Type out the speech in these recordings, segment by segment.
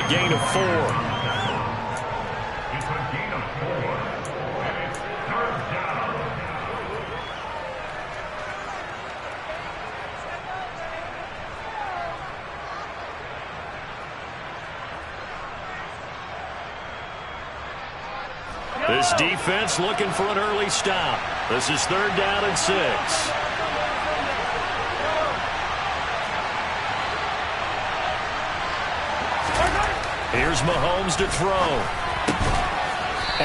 a gain of 4. It's a gain of 4. And it's third down. This defense looking for an early stop. This is third down and 6. Here's Mahomes to throw.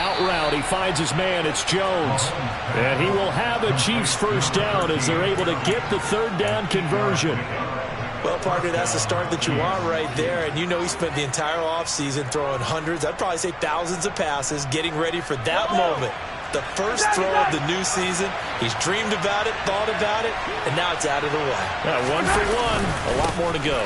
Out route, he finds his man. It's Jones. And he will have a Chiefs first down as they're able to get the third down conversion. Well, partner, that's the start that you want right there. And you know he spent the entire offseason throwing hundreds, I'd probably say thousands of passes, getting ready for that moment. The first throw of the new season. He's dreamed about it, thought about it, and now it's out of the way. Yeah, 1 for 1. A lot more to go.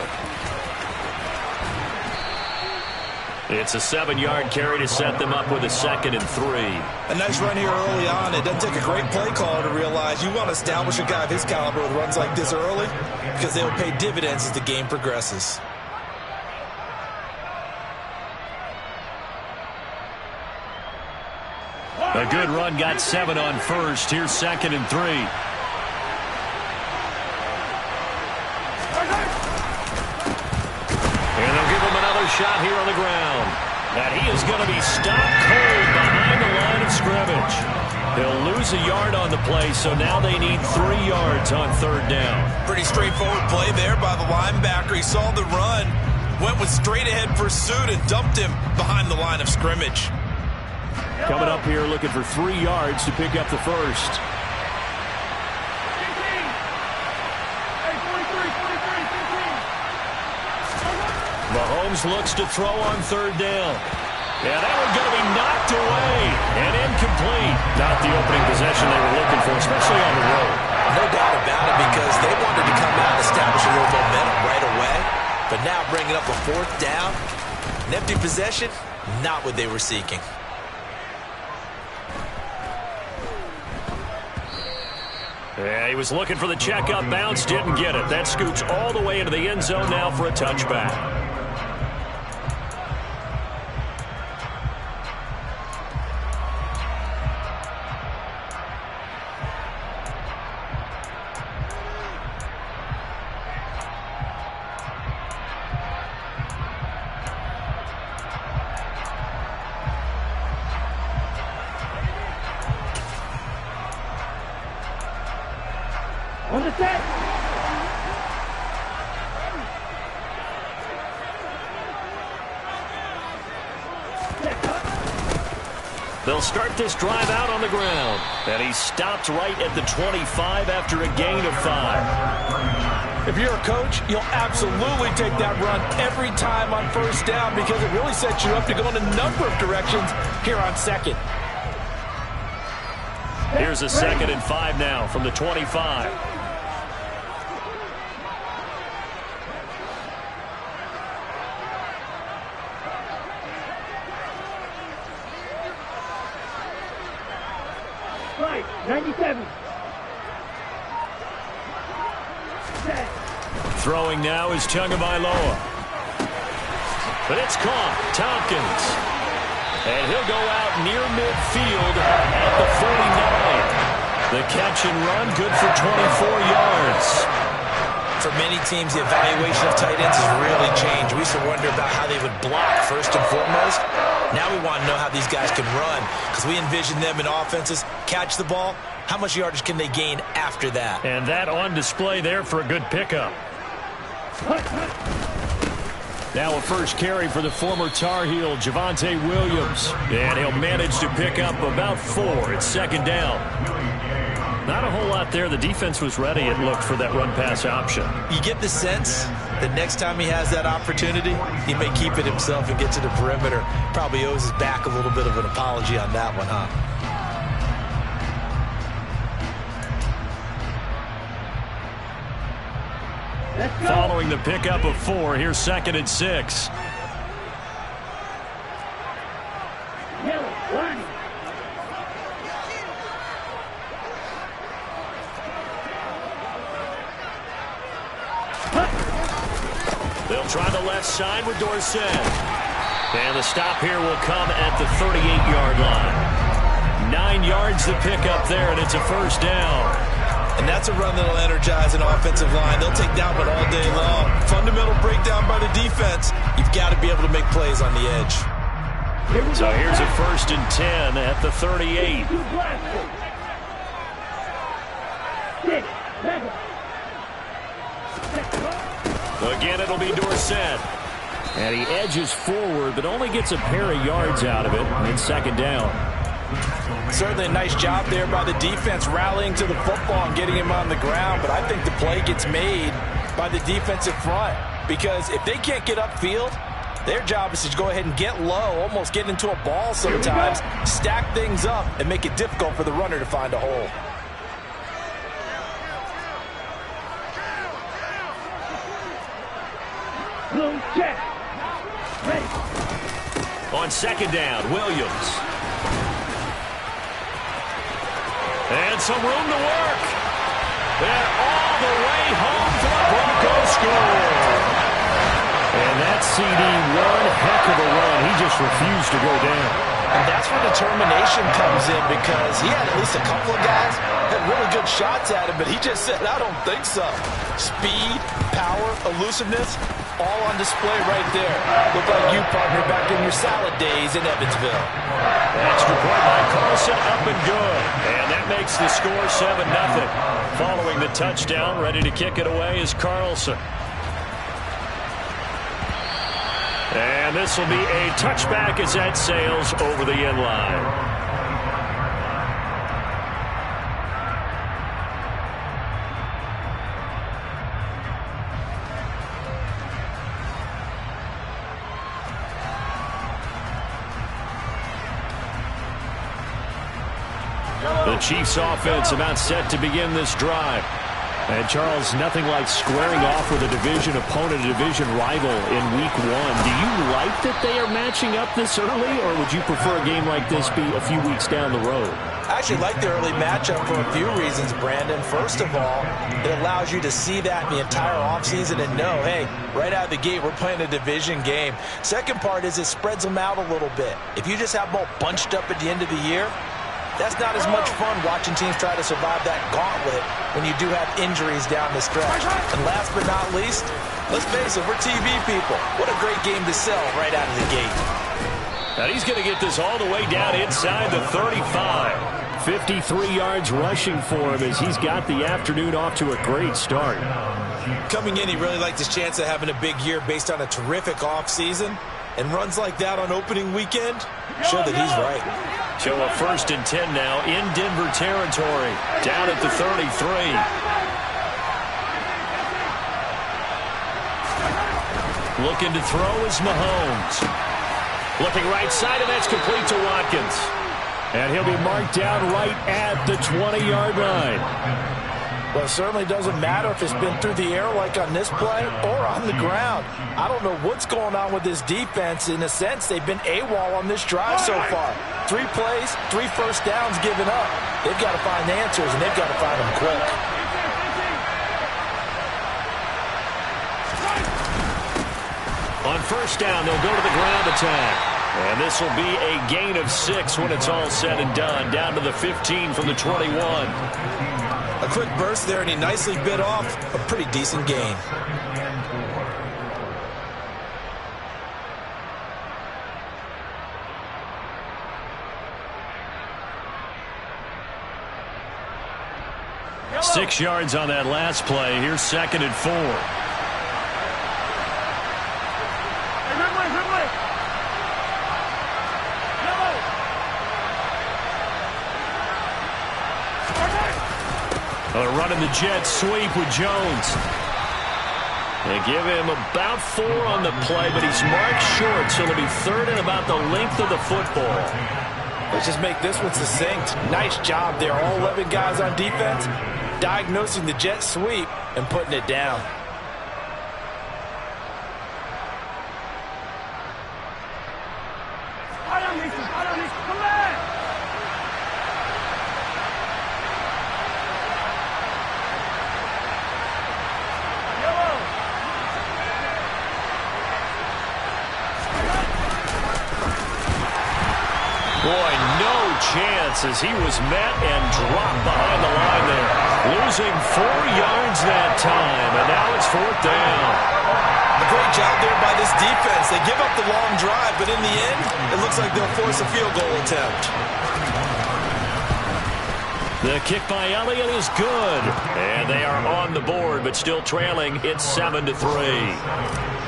It's a 7-yard carry to set them up with a 2nd and 3. A nice run here early on. It doesn't take a great play caller to realize you want to establish a guy of his caliber with runs like this early because they'll pay dividends as the game progresses. A good run, got 7 on first. Here's 2nd and 3. And they'll give him another shot here on the ground. And he is going to be stopped cold behind the line of scrimmage. He'll lose a yard on the play, so now they need 3 yards on third down. Pretty straightforward play there by the linebacker. He saw the run, went with straight-ahead pursuit, and dumped him behind the line of scrimmage. Coming up here looking for 3 yards to pick up the first. Mahomes looks to throw on third down. Yeah, that one's going to be knocked away and incomplete. Not the opening possession they were looking for, especially on the road. No doubt about it, because they wanted to come out and establish a little momentum right away. But now bringing up a 4th down, an empty possession, not what they were seeking. Yeah, he was looking for the check-up bounce, didn't get it. That scoots all the way into the end zone now for a touchback. On the set. They'll start this drive out on the ground. And he stopped right at the 25 after a gain of 5. If you're a coach, you'll absolutely take that run every time on first down because it really sets you up to go in a number of directions here on second. Here's a 2nd and 5 now from the 25. Right, 97. Throwing now is Tagovailoa. But it's caught. Tompkins. And he'll go out near midfield at the 49. The catch and run good for 24 yards. For many teams, the evaluation of tight ends has really changed. We used to wonder about how they would block first and foremost. Now we want to know how these guys can run because we envision them in offenses. Catch the ball. How much yardage can they gain after that? And that on display there for a good pickup. Now a first carry for the former Tar Heel, Javonte Williams. And he'll manage to pick up about 4. It's 2nd down. Not a whole lot there. The defense was ready, it looked, for that run-pass option. You get the sense that next time he has that opportunity, he may keep it himself and get to the perimeter. Probably owes his back a little bit of an apology on that one, huh? Following the pickup of 4, here's 2nd and 6. They'll try the left side with Dorsett. And the stop here will come at the 38-yard line. 9 yards to pick up there, and it's a first down. And that's a run that'll energize an offensive line. They'll take down it all day long. Fundamental breakdown by the defense. You've got to be able to make plays on the edge. So here's a 1st and 10 at the 38. Again, it'll be Dorsett. And he edges forward, but only gets a pair of yards out of it. And it's 2nd down. Certainly a nice job there by the defense rallying to the football and getting him on the ground. But I think the play gets made by the defensive front. Because if they can't get upfield, their job is to go ahead and get low, almost get into a ball sometimes, stack things up, and make it difficult for the runner to find a hole. Check. On 2nd down, Williams. And some room to work. And all the way home for the Broncos score. And that CD, one heck of a run. He just refused to go down. And that's where determination comes in, because he had at least a couple of guys that had really good shots at him, but he just said, I don't think so. Speed, power, elusiveness, all on display right there. Look like you, partner, back in your salad days in Evansville. Extra point by Carlson, up and good. And that makes the score 7-0. Following the touchdown, ready to kick it away is Carlson. And this will be a touchback as that sails over the end line. The Chiefs offense about set to begin this drive. And, Charles, nothing like squaring off with a division opponent, a division rival in Week 1. Do you like that they are matching up this early, or would you prefer a game like this be a few weeks down the road? I actually like the early matchup for a few reasons, Brandon. First of all, it allows you to see that in the entire offseason and know, hey, right out of the gate, we're playing a division game. Second part is it spreads them out a little bit. If you just have them all bunched up at the end of the year, that's not as much fun watching teams try to survive that gauntlet when you do have injuries down the stretch. And last but not least, let's face it, we're TV people. What a great game to sell right out of the gate. And he's going to get this all the way down inside the 35. 53 yards rushing for him as he's got the afternoon off to a great start. Coming in, he really liked his chance of having a big year based on a terrific offseason. And runs like that on opening weekend show that he's right. So a 1st and 10 now in Denver territory. Down at the 33. Looking to throw is Mahomes. Looking right side, and that's complete to Watkins. And he'll be marked down right at the 20-yard line. Well, it certainly doesn't matter if it's been through the air like on this play or on the ground. I don't know what's going on with this defense. In a sense, they've been AWOL on this drive so far. 3 plays, 3 first downs given up. They've got to find answers, and they've got to find them quick. On 1st down, they'll go to the ground attack. And this will be a gain of 6 when it's all said and done. Down to the 15 from the 21. A quick burst there, and he nicely bit off a pretty decent gain. Yellow. 6 yards on that last play. Here's 2nd and 4. Running the jet sweep with Jones. They give him about 4 on the play, but he's marked short, so it'll be 3rd and about the length of the football. Let's just make this one succinct. Nice job there. All 11 guys on defense diagnosing the jet sweep and putting it down. Boy, no chance as he was met and dropped behind the line there. Losing 4 yards that time, and now it's 4th down. A great job there by this defense. They give up the long drive, but in the end, it looks like they'll force a field goal attempt. The kick by Elliott is good. And they are on the board, but still trailing. It's 7-3.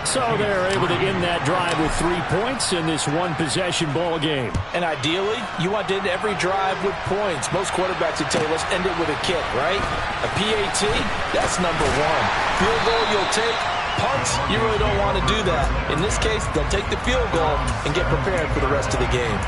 So they're able to end that drive with 3 points in this one-possession ball game. And ideally, you want to end every drive with points. Most quarterbacks would tell you, let's end it with a kick, right? A PAT, that's number 1. Field goal you'll take. Punts, you really don't want to do that. In this case, they'll take the field goal and get prepared for the rest of the game.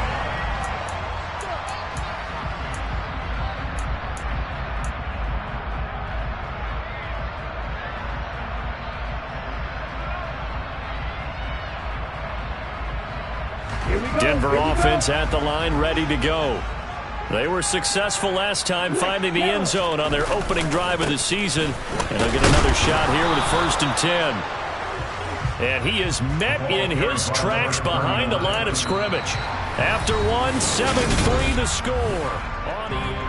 Denver offense at the line, ready to go. They were successful last time finding the end zone on their opening drive of the season. And they'll get another shot here with a 1st and 10. And he is met in his tracks behind the line of scrimmage. After 7-3 the score. On the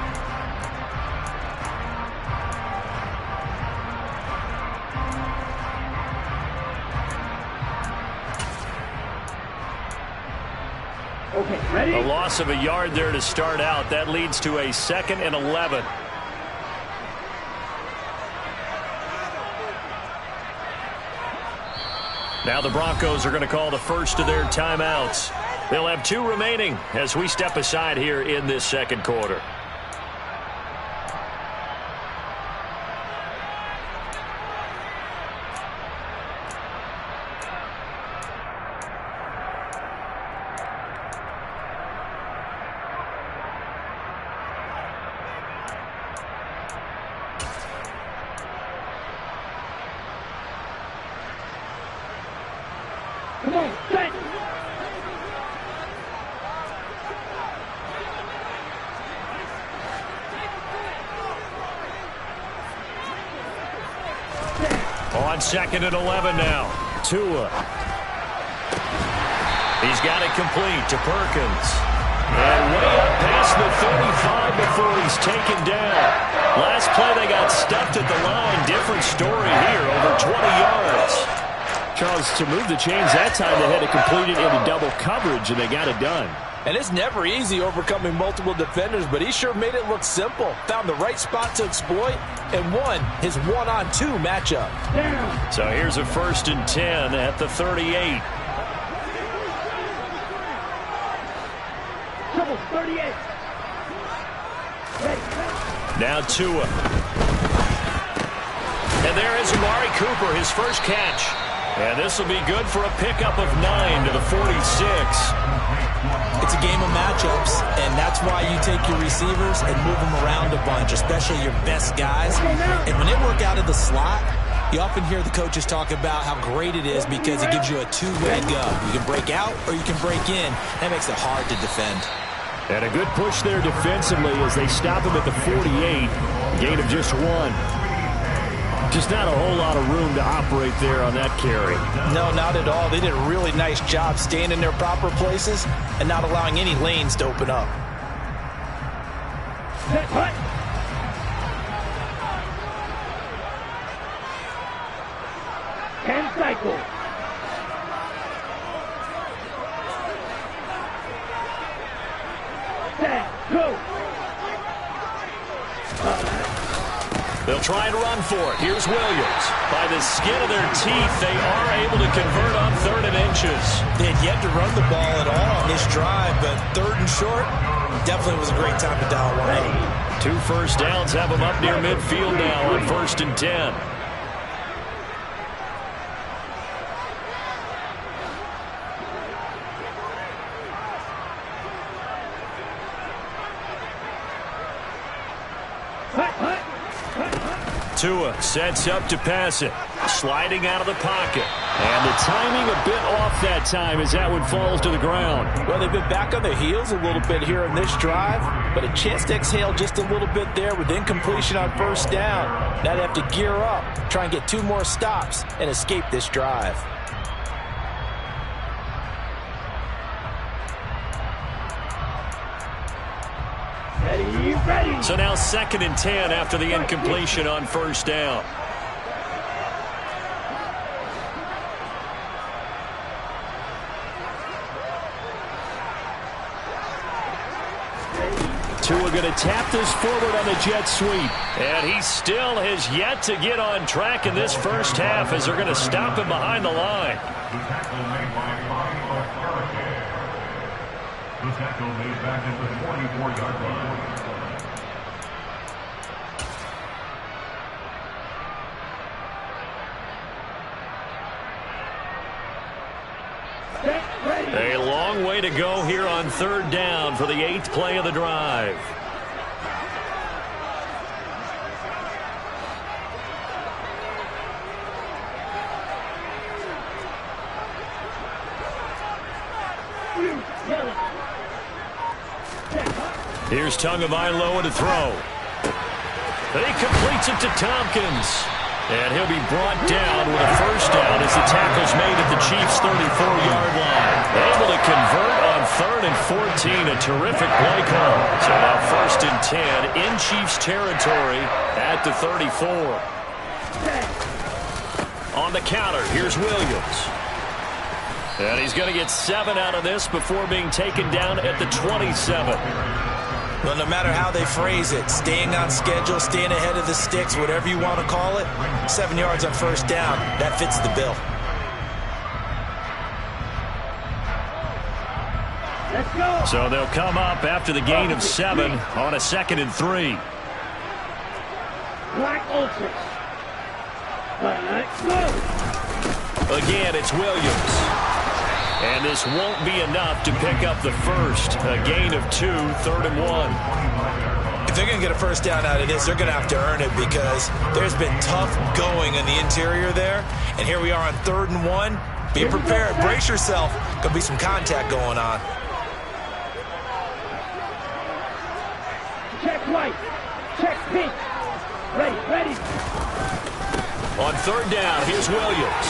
Okay, ready? A loss of a yard there to start out. That leads to a 2nd and 11. Now the Broncos are going to call the first of their timeouts. They'll have 2 remaining as we step aside here in this 2nd quarter. Come on, set. On 2nd and 11 now. Tua. He's got it complete to Perkins. And way up past the 35 before he's taken down. Last play they got stuffed at the line. Different story here, over 20 yards. Charles, to move the chains that time, they had to complete it into double coverage, and they got it done. And it's never easy overcoming multiple defenders, but he sure made it look simple. Found the right spot to exploit and won his 1-on-2 matchup. Down. So here's a 1st and 10 at the 38. Trouble, 38. Ready. Now Tua. And there is Amari Cooper, his first catch. And this will be good for a pickup of 9 to the 46. It's a game of matchups, and that's why you take your receivers and move them around a bunch, especially your best guys. And when they work out of the slot, you often hear the coaches talk about how great it is because it gives you a two-way go. You can break out or you can break in. That makes it hard to defend. And a good push there defensively as they stop him at the 48. Gain of just 1. Just not a whole lot of room to operate there on that carry. No, not at all. They did a really nice job staying in their proper places and not allowing any lanes to open up. Set, hut. And cycle. Set, go. They'll try and run for it. Here's Williams. By the skin of their teeth, they are able to convert on 3rd and inches. They had yet to run the ball at all on this drive, but 3rd and short definitely was a great time to dial one up. 2 first downs have them up near midfield now on 1st and 10. Tua sets up to pass it. Sliding out of the pocket. And the timing a bit off that time as that one falls to the ground. Well, they've been back on their heels a little bit here in this drive, but a chance to exhale just a little bit there with incompletion on 1st down. Now they have to gear up, try and get 2 more stops, and escape this drive. Ready. So now 2nd and 10 after the incompletion on first down. Tua going to tap this forward on the jet sweep. And he still has yet to get on track in this first half as they're going to stop him behind the line. The tackle made back at the 44-yard line. A long way to go here on 3rd down for the 8th play of the drive. Here's Tagovailoa to throw. He completes it to Tompkins. And he'll be brought down with a first down as the tackle's made at the Chiefs' 34-yard line. Able to convert on 3rd and 14. A terrific play call. So now 1st and 10 in Chiefs territory at the 34. On the counter, here's Williams. And he's going to get 7 out of this before being taken down at the 27. Well, no matter how they phrase it, staying on schedule, staying ahead of the sticks, whatever you want to call it, 7 yards on first down, that fits the bill. Let's go. So they'll come up after the gain of 7 on a 2nd and 3. Black Ultras. Let's go. Again, it's Williams. And this won't be enough to pick up the first. A gain of 2, 3rd and 1. If they're going to get a first down out of this, they're going to have to earn it because there's been tough going in the interior there. And here we are on 3rd and 1. Be prepared. Brace yourself. Going to be some contact going on. Check white. Check pink. Ready. On 3rd down, here's Williams.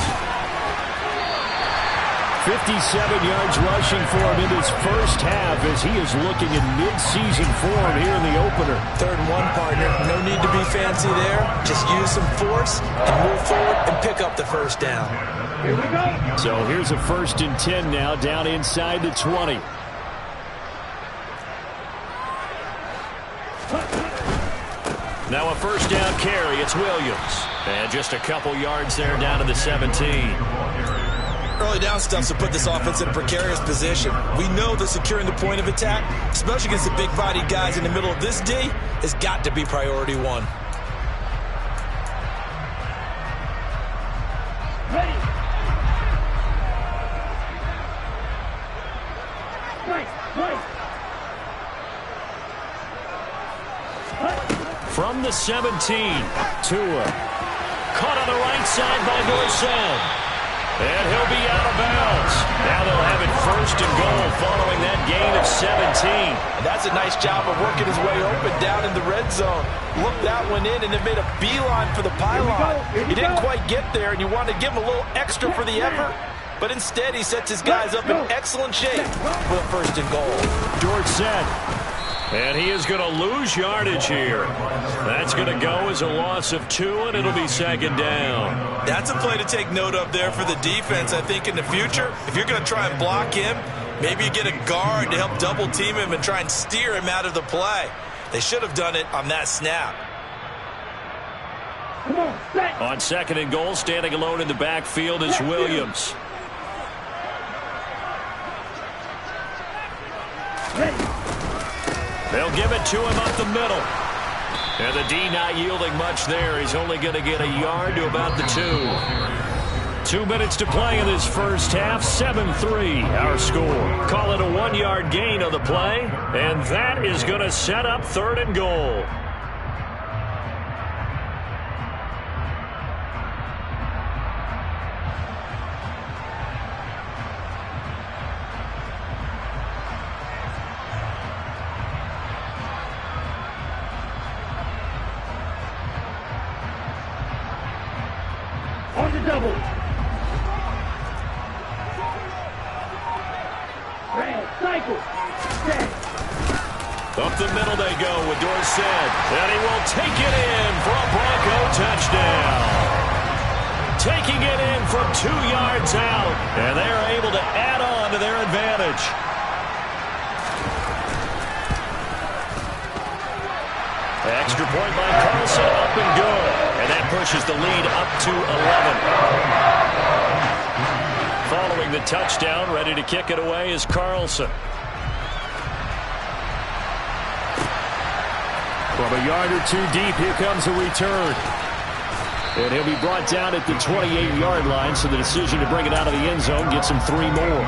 57 yards rushing for him in his first half as he is looking in mid-season form here in the opener. 3rd and 1, partner. No need to be fancy there. Just use some force and move forward and pick up the first down. Here we go. So here's a 1st and 10 now down inside the 20. Now a first down carry. It's Williams. And just a couple yards there down to the 17. Early down stuff to put this offense in a precarious position. We know that securing the point of attack, especially against the big-bodied guys in the middle of this D, has got to be priority 1. Ready. Right. From the 17, Tua. Caught on the right side by Dorsett. And he'll be out of bounds. Now they'll have it 1st and goal following that gain of 17. And that's a nice job of working his way open down in the red zone. Looked that one in and then made a beeline for the pylon. He didn't quite get there, and you wanted to give him a little extra for the effort. But instead, he sets his guys up in excellent shape for the 1st and goal. Dorsett. And he is going to lose yardage here. That's going to go as a loss of 2, and it'll be 2nd down. That's a play to take note of there for the defense, I think, in the future. If you're going to try and block him, maybe you get a guard to help double-team him and try and steer him out of the play. They should have done it on that snap. Come on, set. On 2nd and goal, standing alone in the backfield is Williams. Ready. They'll give it to him up the middle. And the D not yielding much there. He's only going to get a yard to about the 2. 2 minutes to play in this first half. 7-3 our score. Call it a 1-yard gain on the play. And that is going to set up 3rd and goal. On the double. Red, cycle. Set. Up the middle they go with Dorsett. And he will take it in for a Bronco touchdown. Taking it in from 2 yards out. And they are able to add on to their advantage. Extra point by Carlson, up and good. And that pushes the lead up to 11. Following the touchdown, ready to kick it away is Carlson. From a yard or two deep, here comes a return. And he'll be brought down at the 28-yard line, so the decision to bring it out of the end zone gets him 3 more.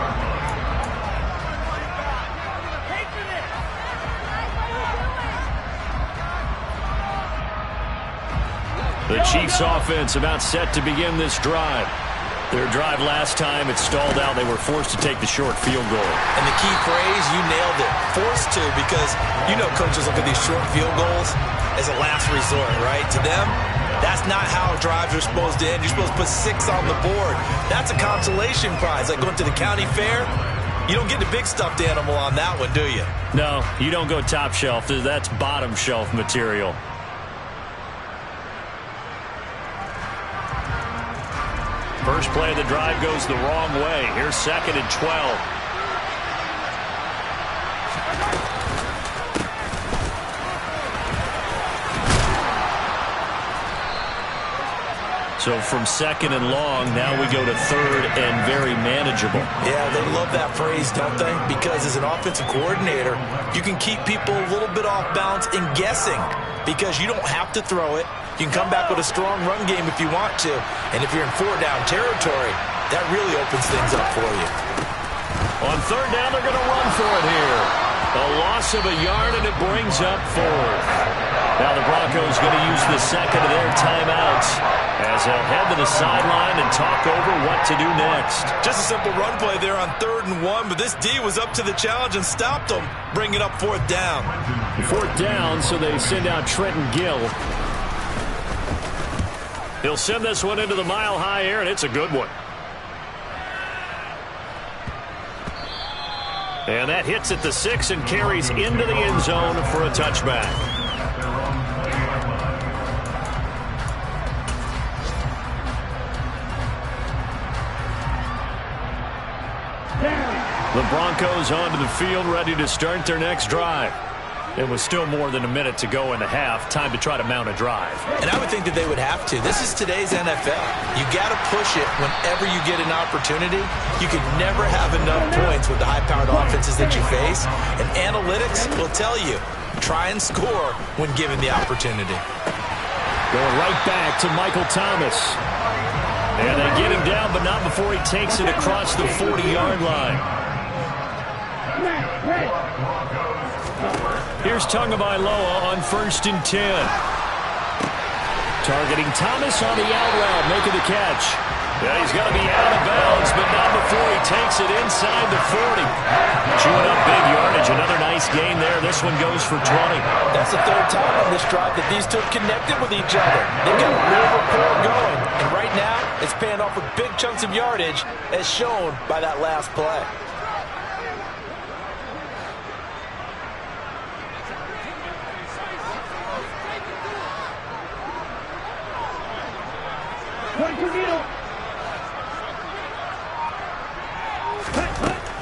The Chiefs offense about set to begin this drive. Their drive last time, it stalled out. They were forced to take the short field goal. And the key phrase, you nailed it, forced to, because you know coaches look at these short field goals as a last resort, right? To them, that's not how drives are supposed to end. You're supposed to put 6 on the board. That's a consolation prize, like going to the county fair. You don't get the big stuffed animal on that one, do you? No, you don't go top shelf. That's bottom shelf material. First play of the drive goes the wrong way. Here's 2nd and 12. So from 2nd and long, now we go to 3rd and very manageable. Yeah, they love that phrase, don't they? Because as an offensive coordinator, you can keep people a little bit off balance and guessing because you don't have to throw it. You can come back with a strong run game if you want to. And if you're in 4-down territory, that really opens things up for you. On 3rd down, they're going to run for it here. A loss of a yard, and it brings up 4th. Now the Broncos going to use the 2nd of their timeouts as they'll head to the sideline and talk over what to do next. Just a simple run play there on 3rd and 1, but this D was up to the challenge and stopped them, bringing up 4th down. 4th down, so they send out Trenton Gill. He'll send this one into the mile-high air, and it's a good one. And that hits at the 6 and carries into the end zone for a touchback. The Broncos onto the field, ready to start their next drive. It was still more than a minute to go in the half. Time to try to mount a drive. And I would think that they would have to. This is today's NFL. You got to push it whenever you get an opportunity. You can never have enough points with the high-powered offenses that you face. And analytics will tell you, try and score when given the opportunity. Going right back to Michael Thomas. And they get him down, but not before he takes it across the 40-yard line. Here's Tagovailoa on 1st and 10. Targeting Thomas on the out route, making the catch. Yeah, he's got to be out of bounds, but not before he takes it inside the 40. Chewing up big yardage. Another nice gain there. This one goes for 20. That's the 3rd time on this drive that these two have connected with each other. They've got a real rapport going. And right now, it's paying off with big chunks of yardage, as shown by that last play.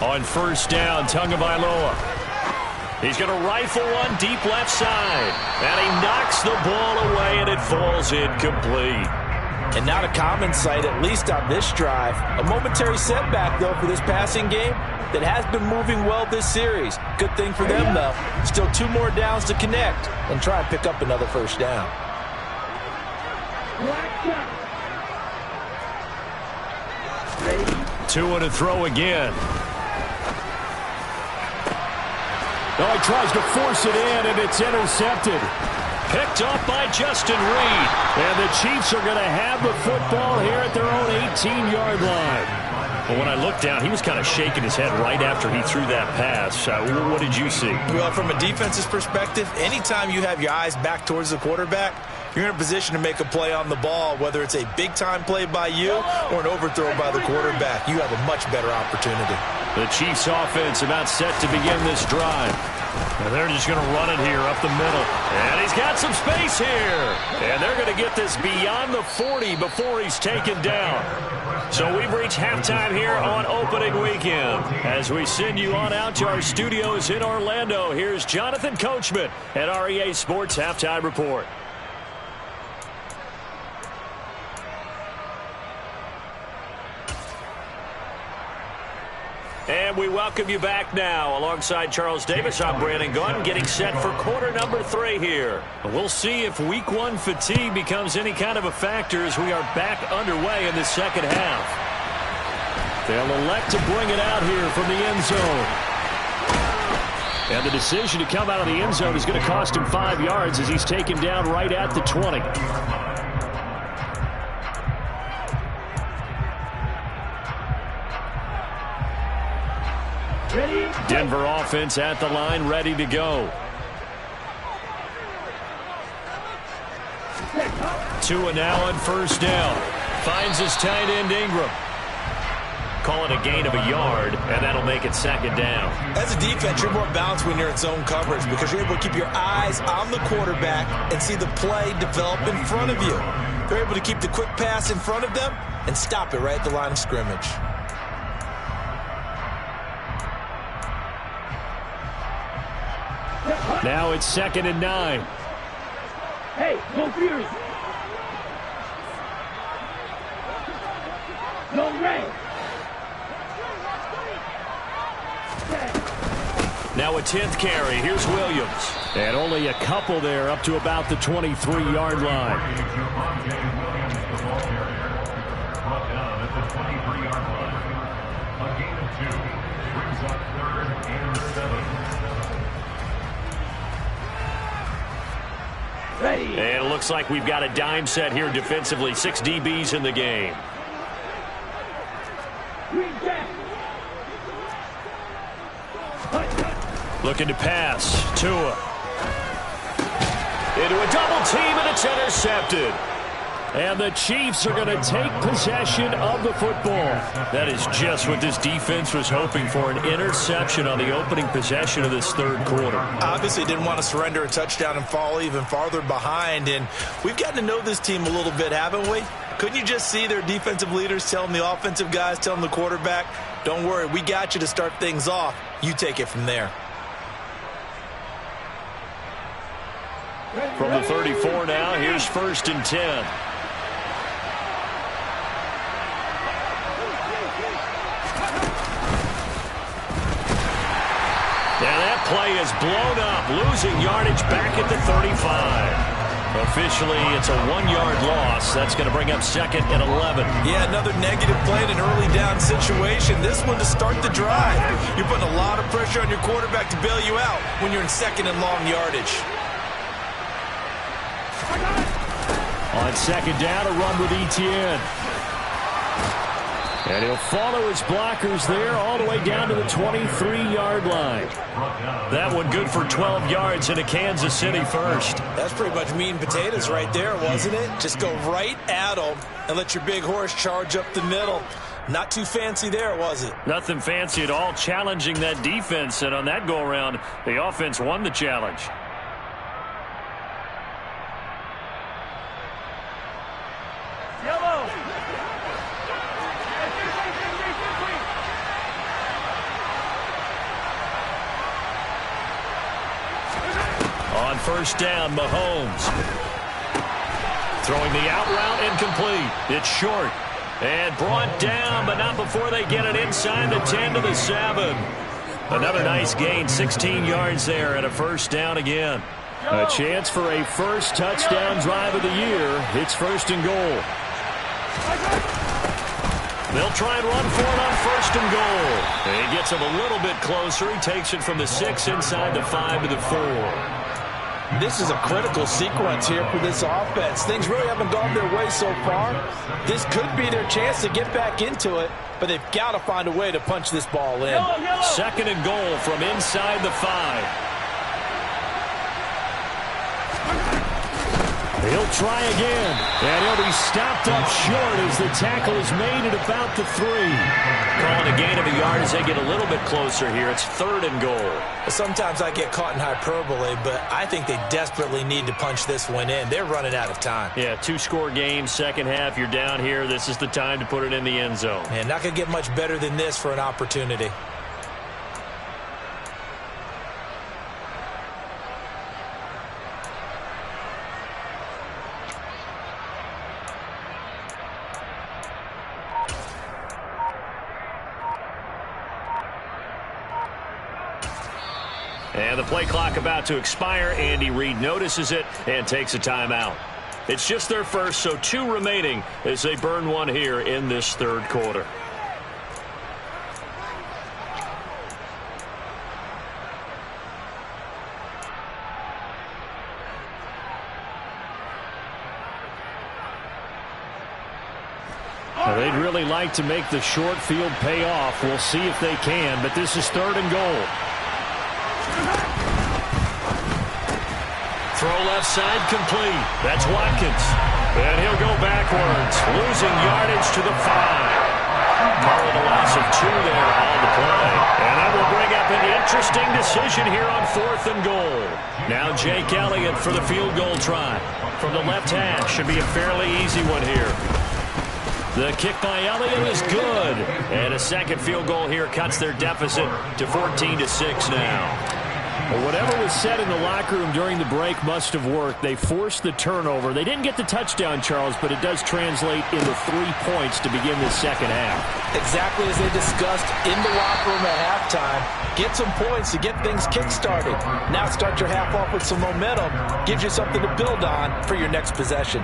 On 1st down, Tagovailoa. He's going to rifle one deep left side. And he knocks the ball away, and it falls incomplete. And not a common sight, at least on this drive. A momentary setback, though, for this passing game that has been moving well this series. Good thing for them, though. Still 2 more downs to connect and try and pick up another 1st down. 2 and a throw again. No, he tries to force it in, and it's intercepted. Picked off by Justin Reed. And the Chiefs are going to have the football here at their own 18-yard line. Well, when I looked down, he was kind of shaking his head right after he threw that pass. What did you see? Well, from a defense's perspective, anytime you have your eyes back towards the quarterback, you're in a position to make a play on the ball, whether it's a big-time play by you or an overthrow by the quarterback. You have a much better opportunity. The Chiefs offense about set to begin this drive. And they're just going to run it here up the middle. And he's got some space here. And they're going to get this beyond the 40 before he's taken down. So we've reached halftime here on opening weekend. As we send you on out to our studios in Orlando, here's Jonathan Coachman at REA Sports Halftime Report. And we welcome you back now. Alongside Charles Davis, I'm Brandon Gunn, getting set for quarter number 3 here. We'll see if week 1 fatigue becomes any kind of a factor as we are back underway in the second half. They'll elect to bring it out here from the end zone. And the decision to come out of the end zone is going to cost him 5 yards as he's taken down right at the 20. Denver offense at the line, ready to go. Tua now on first down. Finds his tight end Ingram. Call it a gain of a yard, and that'll make it second down. As a defense, you're more balanced when you're in zone coverage because you're able to keep your eyes on the quarterback and see the play develop in front of you. They're able to keep the quick pass in front of them and stop it right at the line of scrimmage. Now it's 2nd and 9. Hey, no fury. No rain. Now a 10th carry. Here's Williams. And only a couple there up to about the 23-yard line. And it looks like we've got a dime set here defensively. 6 DBs in the game. Looking to pass. Tua. Into a double team, and it's intercepted. And the Chiefs are going to take possession of the football. That is just what this defense was hoping for, an interception on the opening possession of this third quarter. Obviously didn't want to surrender a touchdown and fall even farther behind. And we've gotten to know this team a little bit, haven't we? Couldn't you just see their defensive leaders telling the offensive guys, telling the quarterback, don't worry, we got you to start things off. You take it from there. From the 34 now, here's 1st and 10. And that play is blown up, losing yardage back at the 35. Officially, it's a 1-yard loss. That's going to bring up 2nd and 11. Yeah, another negative play in an early down situation. This one to start the drive. You're putting a lot of pressure on your quarterback to bail you out when you're in 2nd and long yardage. On 2nd down, a run with Etienne. And he'll follow his blockers there all the way down to the 23-yard line. That one good for 12 yards into Kansas City first. That's pretty much meat and potatoes right there, wasn't it? Just go right at them and let your big horse charge up the middle. Not too fancy there, was it? Nothing fancy at all, challenging that defense. And on that go-around, the offense won the challenge. On first down, Mahomes. Throwing the out route incomplete. It's short. And brought down, but not before they get it inside the 10 to the 7. Another nice gain, 16 yards there, and a first down again. A chance for a first touchdown drive of the year. It's 1st and goal. They'll try and run for it on 1st and goal. And he gets him a little bit closer. He takes it from the 6 inside the 5 to the 4. This is a critical sequence here for this offense. Things really haven't gone their way so far. This could be their chance to get back into it, but they've got to find a way to punch this ball in. 2nd and goal from inside the 5. He'll try again, and he'll be stopped up short as the tackle is made at about the 3. Calling a gain of a yard as they get a little bit closer here. It's 3rd and goal. Sometimes I get caught in hyperbole, but I think they desperately need to punch this one in. They're running out of time. Yeah, 2-score game, second half. You're down here. This is the time to put it in the end zone. And not going to get much better than this for an opportunity. And the play clock about to expire. Andy Reid notices it and takes a timeout. It's just their first, so 2 remaining as they burn one here in this 3rd quarter. Well, they'd really like to make the short field pay off. We'll see if they can, but this is 3rd and goal. Throw left side complete. That's Watkins. And he'll go backwards, losing yardage to the 5. Calling a loss of 2 there on the play. And that will bring up an interesting decision here on 4th and goal. Now Jake Elliott for the field goal try. From the left hash, should be a fairly easy one here. The kick by Elliott is good. And a second field goal here cuts their deficit to 14-6 now. Well, whatever was said in the locker room during the break must have worked. They forced the turnover. They didn't get the touchdown, Charles, but it does translate into 3 points to begin the second half. Exactly as they discussed in the locker room at halftime. Get some points to get things kick-started. Now start your half off with some momentum. Gives you something to build on for your next possession.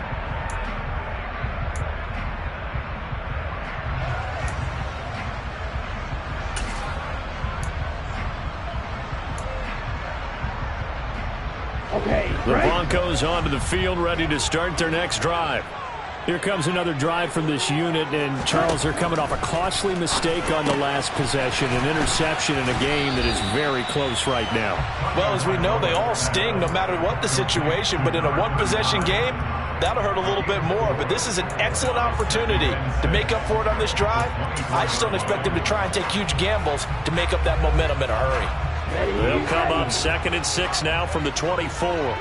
The Broncos onto the field, ready to start their next drive. Here comes another drive from this unit, and Charles, they're coming off a costly mistake on the last possession, an interception in a game that is very close right now. Well, as we know, they all sting no matter what the situation, but in a one-possession game, that'll hurt a little bit more. But this is an excellent opportunity to make up for it on this drive. I just don't expect them to try and take huge gambles to make up that momentum in a hurry. They'll come up 2nd and 6 now from the 24.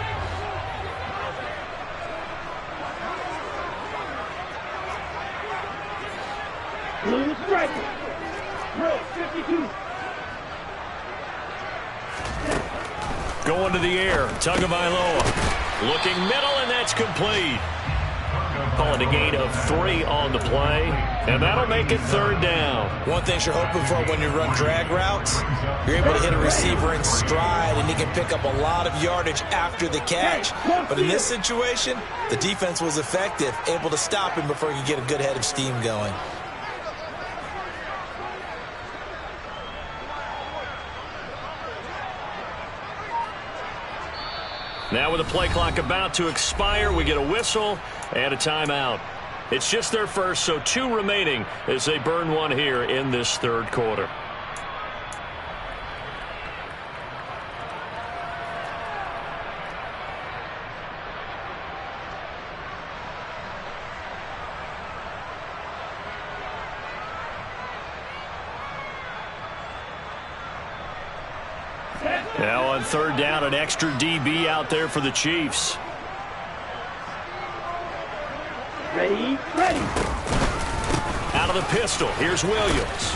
Blue striker. Throw 52. Going to the air. Tagovailoa. Looking middle, and that's complete. Calling a gain of 3 on the play. And that'll make it 3rd down. One thing you're hoping for when you run drag routes, you're able to hit a receiver in stride, and he can pick up a lot of yardage after the catch. But in this situation, the defense was effective, able to stop him before he could get a good head of steam going. Now with the play clock about to expire, we get a whistle and a timeout. It's just their first, so 2 remaining as they burn one here in this 3rd quarter. Now on 3rd down, an extra DB out there for the Chiefs. Ready, ready. Out of the pistol, here's Williams.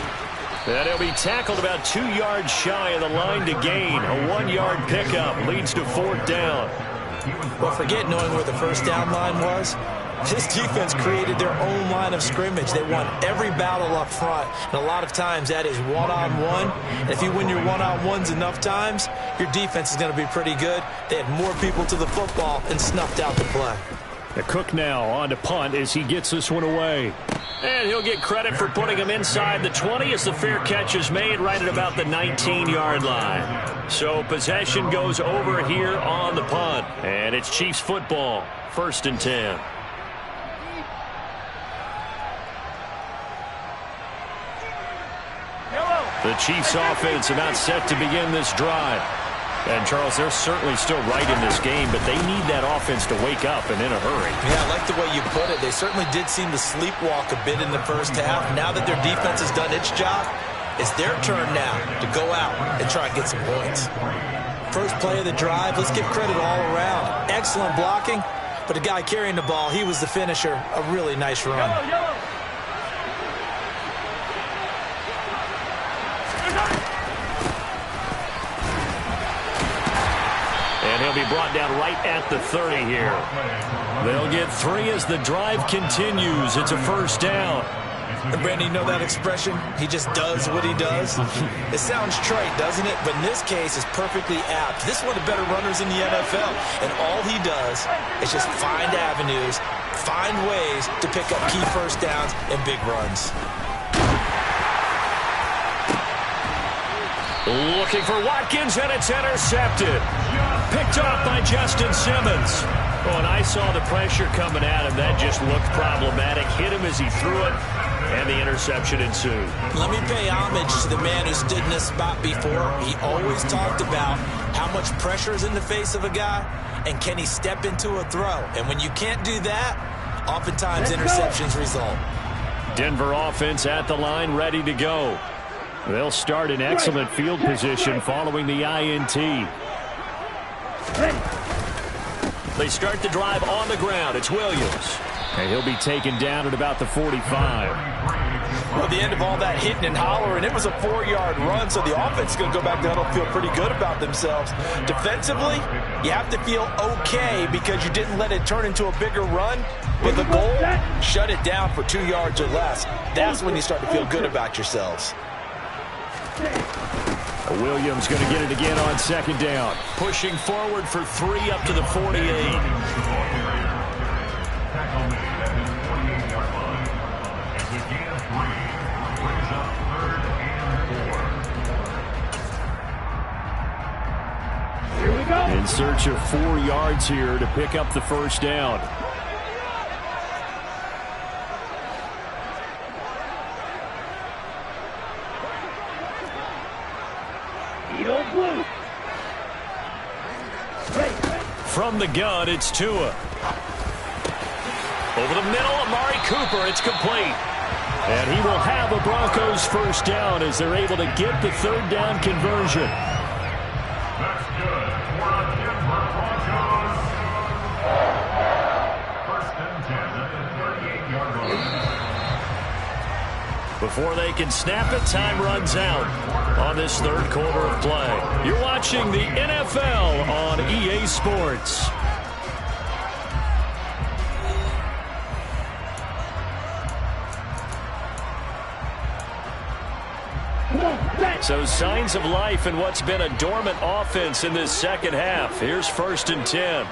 And he'll be tackled about 2 yards shy of the line to gain. A 1-yard pickup leads to 4th down. Well, forget knowing where the first down line was. This defense created their own line of scrimmage. They won every battle up front, and a lot of times that is one-on-one. And if you win your one-on-ones enough times, your defense is going to be pretty good. They had more people to the football and snuffed out the play. The Cook now on to punt as he gets this one away. And he'll get credit for putting him inside the 20 as the fair catch is made right at about the 19-yard line. So possession goes over here on the punt. And it's Chiefs football, 1st and 10. The Chiefs offense about set to begin this drive. And, Charles, they're certainly still right in this game, but they need that offense to wake up and in a hurry. Yeah, I like the way you put it. They certainly did seem to sleepwalk a bit in the first half. Now that their defense has done its job, it's their turn now to go out and try and get some points. First play of the drive, let's give credit all around. Excellent blocking, but the guy carrying the ball, he was the finisher. A really nice run. And he'll be brought down right at the 30 here. They'll get 3 as the drive continues. It's a first down. And Brandon, you know that expression? He just does what he does. It sounds trite, doesn't it? But in this case, it's perfectly apt. This is one of the better runners in the NFL. And all he does is just find avenues, find ways to pick up key first downs and big runs. Looking for Watkins, and it's intercepted. Picked off by Justin Simmons. Oh, and I saw the pressure coming at him. That just looked problematic. Hit him as he threw it, and the interception ensued. Let me pay homage to the man who stood in this spot before. He always talked about how much pressure is in the face of a guy, and can he step into a throw. And when you can't do that, oftentimes interceptions result. Denver offense at the line, ready to go. They'll start in excellent field position following the INT. They start the drive on the ground. It's Williams. And he'll be taken down at about the 45. Well, the end of all that hitting and hollering, it was a 4-yard run, so the offense is going to go back down and feel pretty good about themselves. Defensively, you have to feel okay because you didn't let it turn into a bigger run. But the goal, shut it down for 2 yards or less. That's when you start to feel good about yourselves. Williams going to get it again on second down. Pushing forward for 3 up to the 48. In search of 4 yards here to pick up the first down. From the gun, it's Tua. Over the middle, Amari Cooper. It's complete. And he will have a Broncos first down as they're able to get the third down conversion. That's good for the Denver Broncos. First and 10 at the 38-yard line. Before they can snap it, time runs out on this third quarter of play. You're watching the NFL on EA Sports. So signs of life in what's been a dormant offense in this second half. Here's first and 10.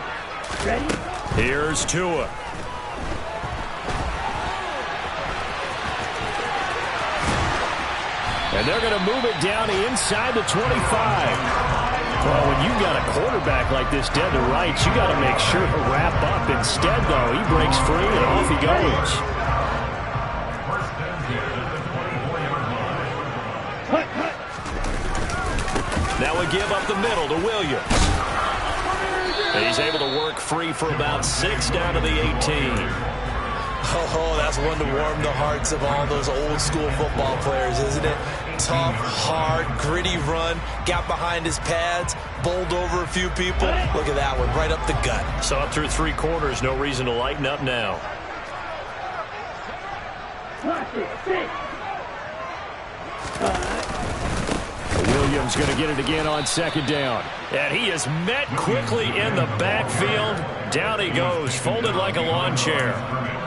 Here's Tua. And they're going to move it down inside the 25. Well, when you've got a quarterback like this dead to rights, you got to make sure to wrap up. Instead, though, he breaks free and off he goes. Now we give up the middle to Williams. And he's able to work free for about 6 down to the 18. Oh, that's one to warm the hearts of all those old school football players, isn't it? Tough, hard, gritty run, got behind his pads, bowled over a few people. Look at that one, right up the gut. Saw it through 3 quarters, no reason to lighten up now. Williams going to get it again on second down. And he is met quickly in the backfield. Down he goes, folded like a lawn chair.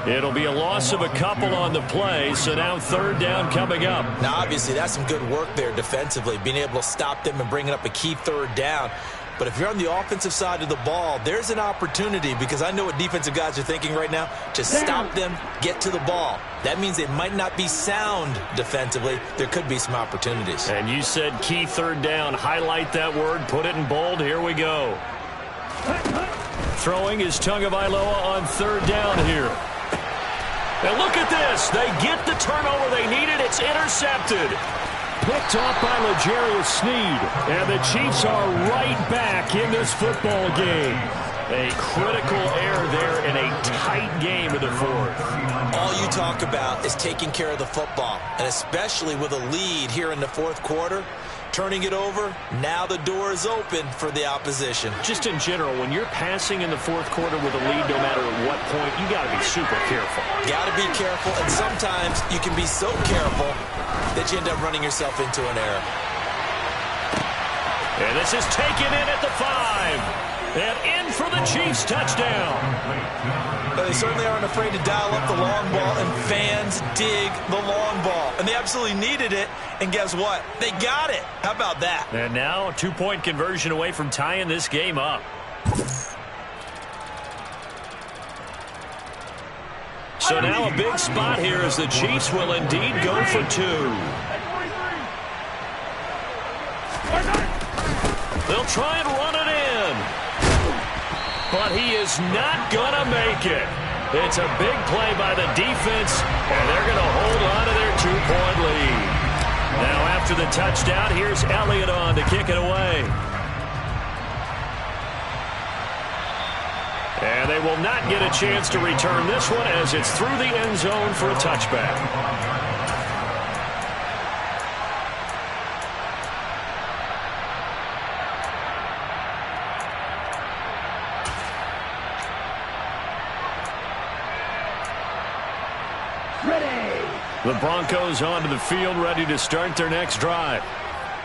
It'll be a loss of a couple on the play, so now third down coming up. Now, obviously, that's some good work there defensively, being able to stop them and bringing up a key third down. But if you're on the offensive side of the ball, there's an opportunity, because I know what defensive guys are thinking right now, to stop them, get to the ball. That means they might not be sound defensively. There could be some opportunities. And you said key third down. Highlight that word, put it in bold. Here we go. Throwing is Tagovailoa on third down here. And look at this. They get the turnover they needed. It's intercepted. Picked off by L'Jarius Sneed. And the Chiefs are right back in this football game. A critical error there in a tight game in the fourth. All you talk about is taking care of the football, and especially with a lead here in the fourth quarter, turning it over, now the door is open for the opposition. Just in general, when you're passing in the fourth quarter with a lead, no matter at what point, you got to be super careful. Got to be careful, and sometimes you can be so careful that you end up running yourself into an error. And this is taken in at the 5. And in for the Chiefs touchdown. But they certainly aren't afraid to dial up the long ball, and fans dig the long ball. And they absolutely needed it, and guess what? They got it. How about that? And now a 2-point conversion away from tying this game up. So now a big spot here as the Chiefs will indeed go for 2. They'll try and run it in. But he is not going to make it. It's a big play by the defense, and they're going to hold on to their 2-point lead. Now after the touchdown, here's Elliott on to kick it away. And they will not get a chance to return this one as it's through the end zone for a touchback. The Broncos onto the field, ready to start their next drive.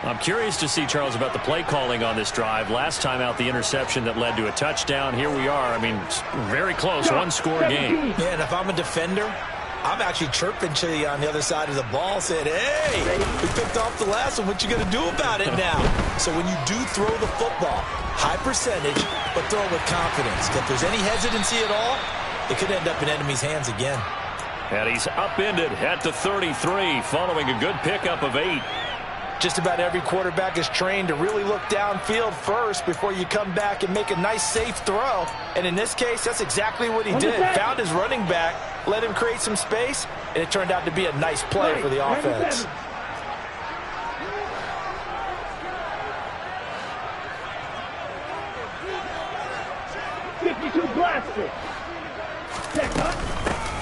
I'm curious to see, Charles, about the play calling on this drive. Last time out, the interception that led to a touchdown. Here we are. I mean, very close, one-score game. Yeah, and if I'm a defender, I'm actually chirping to you on the other side of the ball, saying, hey, we picked off the last one. What you going to do about it now? So when you do throw the football, high percentage, but throw it with confidence. If there's any hesitancy at all, it could end up in enemy's hands again. And he's upended at the 33, following a good pickup of 8. Just about every quarterback is trained to really look downfield first before you come back and make a nice, safe throw. And in this case, that's exactly what he did. Found his running back, let him create some space, and it turned out to be a nice play for the offense.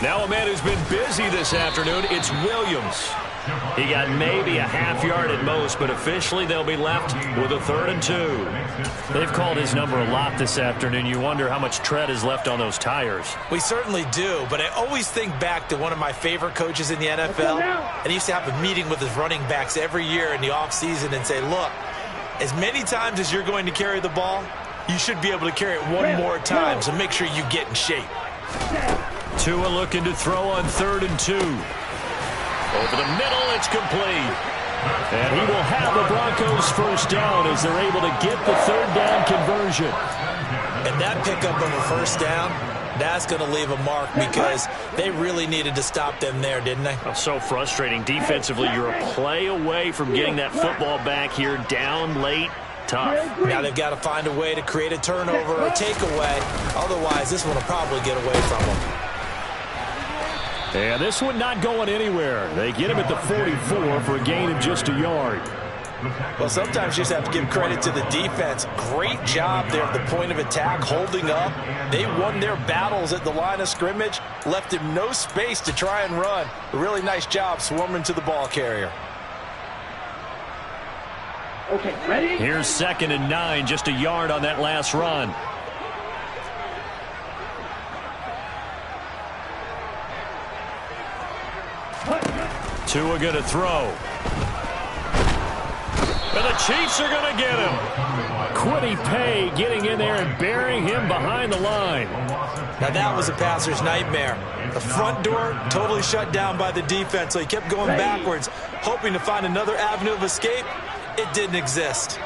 Now a man who's been busy this afternoon, it's Williams. He got maybe a half yard at most, but officially they'll be left with a 3rd and 2. They've called his number a lot this afternoon. You wonder how much tread is left on those tires. We certainly do, but I always think back to one of my favorite coaches in the NFL, and he used to have a meeting with his running backs every year in the offseason and say, look, as many times as you're going to carry the ball, you should be able to carry it one more time, so make sure you get in shape. Tua looking to throw on 3rd and 2. Over the middle, it's complete. And he will have the Broncos first down as they're able to get the 3rd down conversion. And that pickup of a first down, that's going to leave a mark because they really needed to stop them there, didn't they? Oh, so frustrating. Defensively, you're a play away from getting that football back here down late. Tough. Now they've got to find a way to create a turnover or takeaway. Otherwise, this one will probably get away from them. And this one not going anywhere. They get him at the 44 for a gain of just a yard. Well, sometimes you just have to give credit to the defense. Great job there at the point of attack, holding up. They won their battles at the line of scrimmage, left him no space to try and run. A really nice job swarming to the ball carrier. Okay, ready? Here's 2nd and 9, just a yard on that last run. Tua going to throw. And the Chiefs are going to get him. Quiddy Pay getting in there and burying him behind the line. Now that was a passer's nightmare. The front door totally shut down by the defense, so he kept going backwards, hoping to find another avenue of escape. It didn't exist.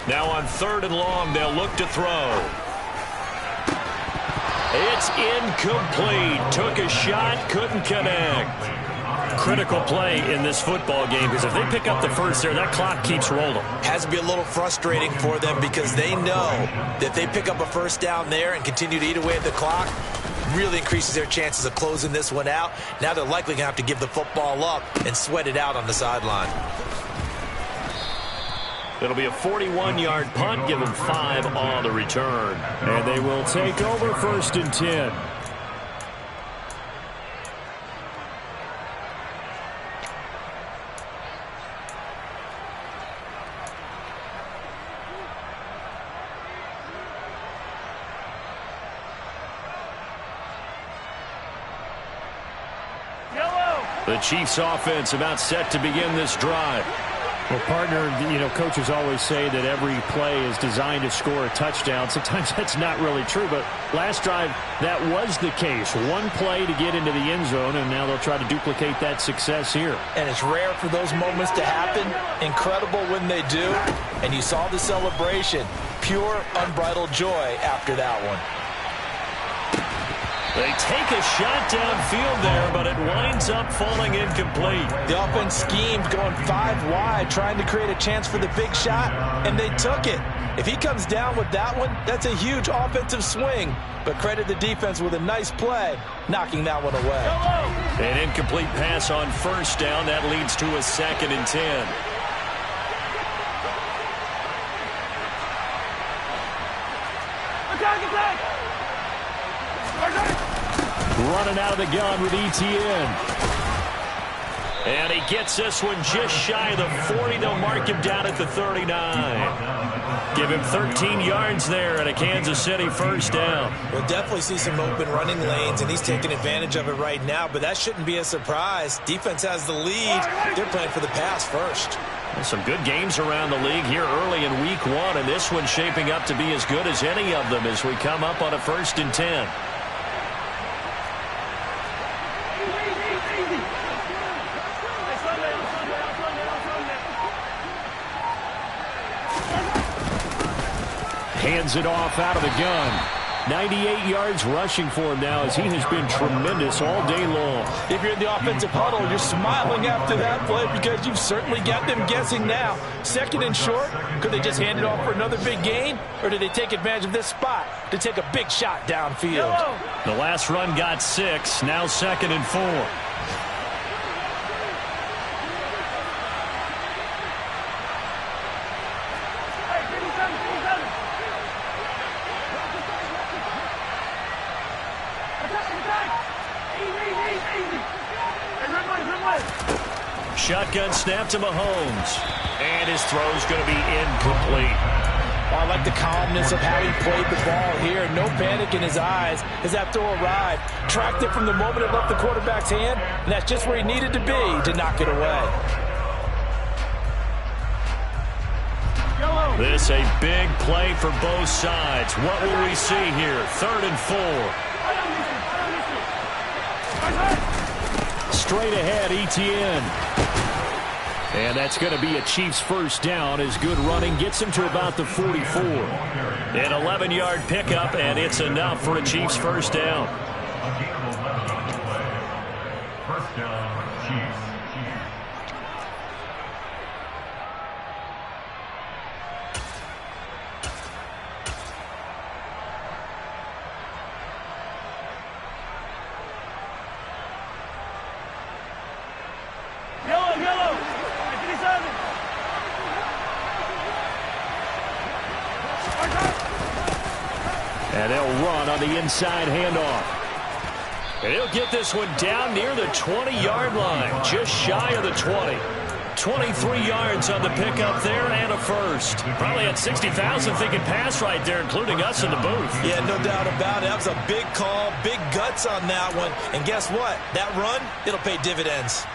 Now on 3rd and long, they'll look to throw. It's incomplete. Took a shot, couldn't connect. Critical play in this football game because if they pick up the first there, that clock keeps rolling. Has to be a little frustrating for them because they know that if they pick up a first down there and continue to eat away at the clock, really increases their chances of closing this one out. Now they're likely going to have to give the football up and sweat it out on the sideline. It'll be a 41-yard punt, give them 5 on the return. And they will take over 1st and 10. The Chiefs offense about set to begin this drive. Well, partner, coaches always say that every play is designed to score a touchdown. Sometimes that's not really true, but last drive, that was the case. One play to get into the end zone, and now they'll try to duplicate that success here. And it's rare for those moments to happen. Incredible when they do. And you saw the celebration. Pure, unbridled joy after that one. They take a shot downfield there, but it winds up falling incomplete. The offense schemed going 5 wide, trying to create a chance for the big shot, and they took it. If he comes down with that one, that's a huge offensive swing. But credit the defense with a nice play, knocking that one away. An incomplete pass on 1st down. That leads to a 2nd and 10. Running out of the gun with ETN. And he gets this one just shy of the 40. They'll mark him down at the 39. Give him 13 yards there and a Kansas City 1st down. We'll definitely see some open running lanes, and he's taking advantage of it right now, but that shouldn't be a surprise. Defense has the lead. They're playing for the pass first. Well, some good games around the league here early in week 1, and this one's shaping up to be as good as any of them as we come up on a 1st and 10. Hands it off out of the gun. 98 yards rushing for him now as he has been tremendous all day long. If you're in the offensive huddle, you're smiling after that play because you've certainly got them guessing now. 2nd and short, could they just hand it off for another big gain? Or did they take advantage of this spot to take a big shot downfield? The last run got 6, now 2nd and 4. Shotgun snap to Mahomes. And his throw's going to be incomplete. I like the calmness of how he played the ball here. No panic in his eyes as that throw arrived. Tracked it from the moment it left the quarterback's hand, and that's just where he needed to be to knock it away. This a big play for both sides. What will we see here? 3rd and 4. Straight ahead, ETN. And that's going to be a Chiefs 1st down as good running gets him to about the 44. An 11-yard pickup, and it's enough for a Chiefs 1st down. 1st down, Chiefs. And they'll run on the inside handoff. And he'll get this one down near the 20-yard line, just shy of the 20. 23 yards on the pickup there and a 1st. Probably had 60,000 thinking pass right there, including us in the booth. Yeah, no doubt about it. That was a big call, big guts on that one. And guess what? That run, it'll pay dividends.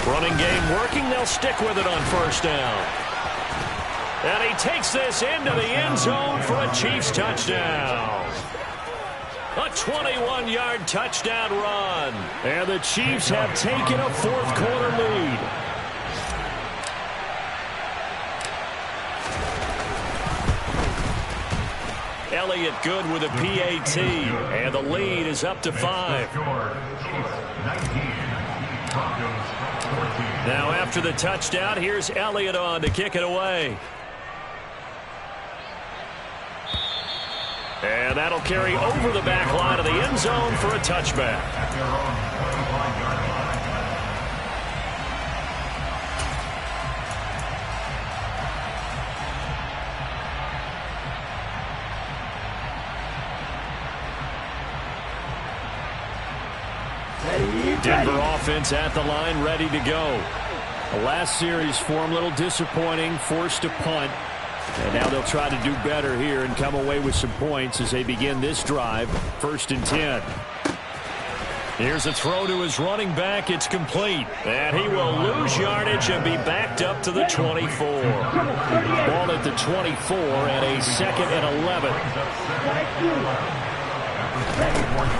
Running game working. They'll stick with it on 1st down. And he takes this into the end zone for a Chiefs touchdown. A 21-yard touchdown run. And the Chiefs have taken a 4th quarter lead. Elliott good with a PAT. And the lead is up to 5. Now after the touchdown, here's Elliott on to kick it away. And that'll carry over the back line of the end zone for a touchback. Denver offense at the line, ready to go. The last series for him, a little disappointing, forced to punt. And now they'll try to do better here and come away with some points as they begin this drive. 1st and 10. Here's a throw to his running back. It's complete. And he will lose yardage and be backed up to the 24. Ball at the 24 and a 2nd and 11.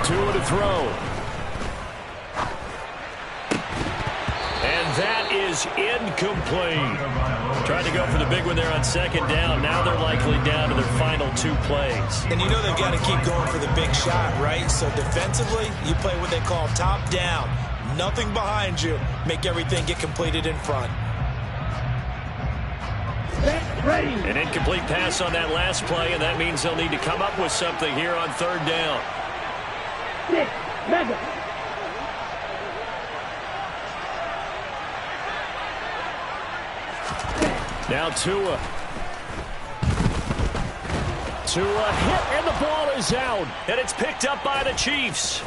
Tua to throw. And that is incomplete. Tried to go for the big one there on 2nd down. Now they're likely down to their final 2 plays. And you know they've got to keep going for the big shot, right? So defensively, you play what they call top down. Nothing behind you. Make everything get completed in front. An incomplete pass on that last play, and that means they'll need to come up with something here on 3rd down. Now Tua. Tua hit, and the ball is out. And it's picked up by the Chiefs.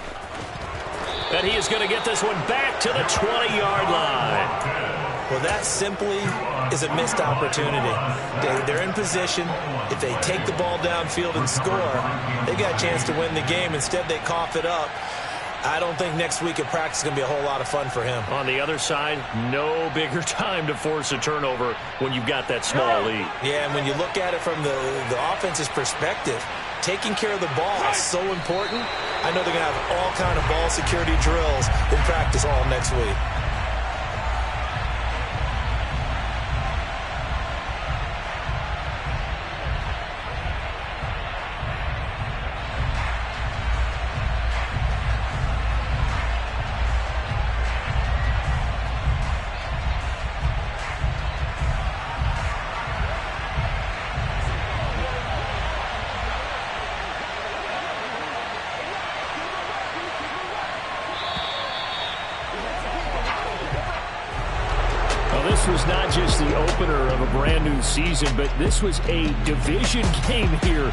And he is going to get this one back to the 20-yard line. Well, that simply is a missed opportunity. They're in position. If they take the ball downfield and score, they got a chance to win the game. Instead, they cough it up. I don't think next week at practice is going to be a whole lot of fun for him. On the other side, no bigger time to force a turnover when you've got that small lead. Yeah, and when you look at it from the offense's perspective, taking care of the ball is so important. I know they're going to have all kind of ball security drills in practice all next week. This was not just the opener of a brand new season, but this was a division game here